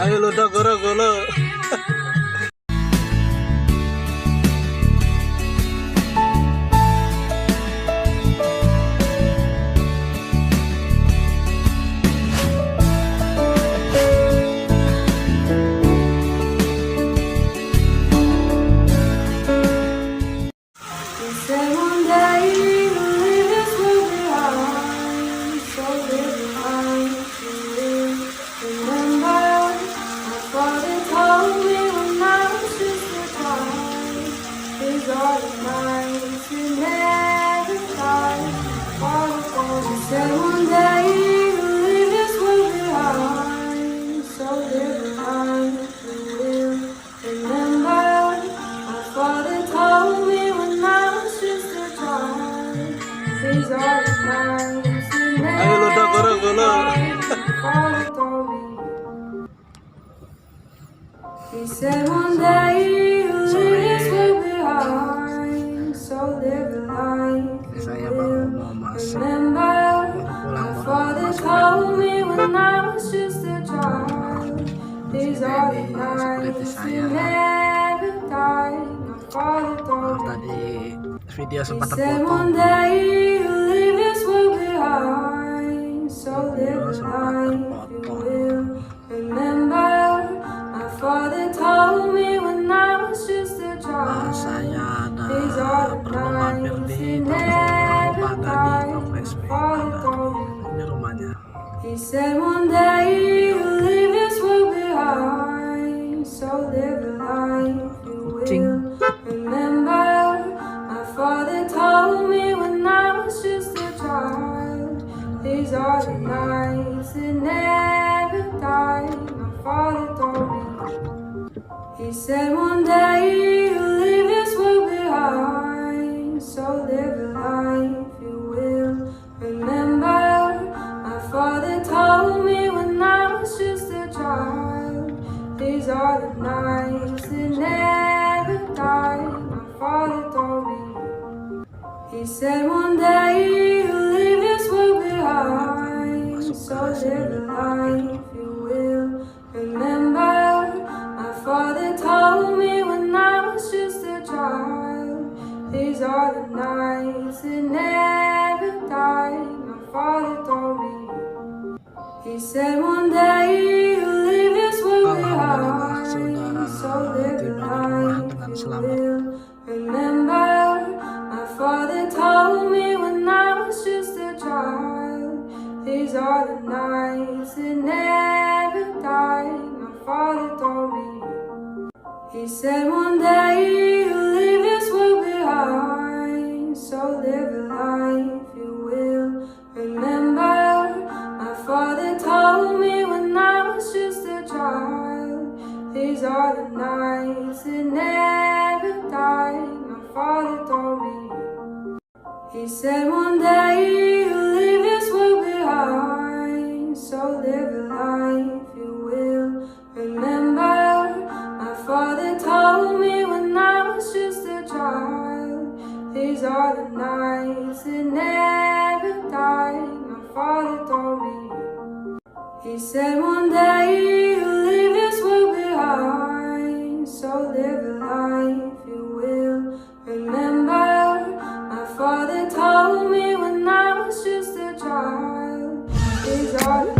Ayo lo dah goro. Ayo lo dah goro. He said one day you'll leave this world behind, so live a life you will remember. My father told me when I was just a child, these are the nights you never die. My father told me. Video He sempat said terpotong. one day you'll leave this world behind, so live a life you will remember. My father told me when I was just a child, Saya these are the perlu mampir nights di you toko never Rupiah die. di toko My SP. father told me. Ini rumahnya. He said one day you'll leave this world behind, so live a life you will remember. My father told me when I was just a child, these are the nights that never die. My father told me. He said one day you'll leave this world behind, so live a life you will remember. My father told me when I was just a child, these are the nights that never die. My father told me. He said one day you'll leave this world behind, so live a life you will remember. My father told me when I was just a child, these are the nights that never die. My father told me. He said one day you'll leave this world behind, so live a life you will remember. My father told me when I was just a child, these are the nights that never die. My father told me. He said one day you'll leave this world behind, so live a life you will remember. My father told me when I was just a child, these are the nights that never die. My father told me. He said one day you'll leave this world behind, so live a life you will remember. My father told me when I was just a child, these are the nights that never die. My father told me. He said one day you'll leave this world behind, so live a life you will remember. My father told me when I was just a child, these are the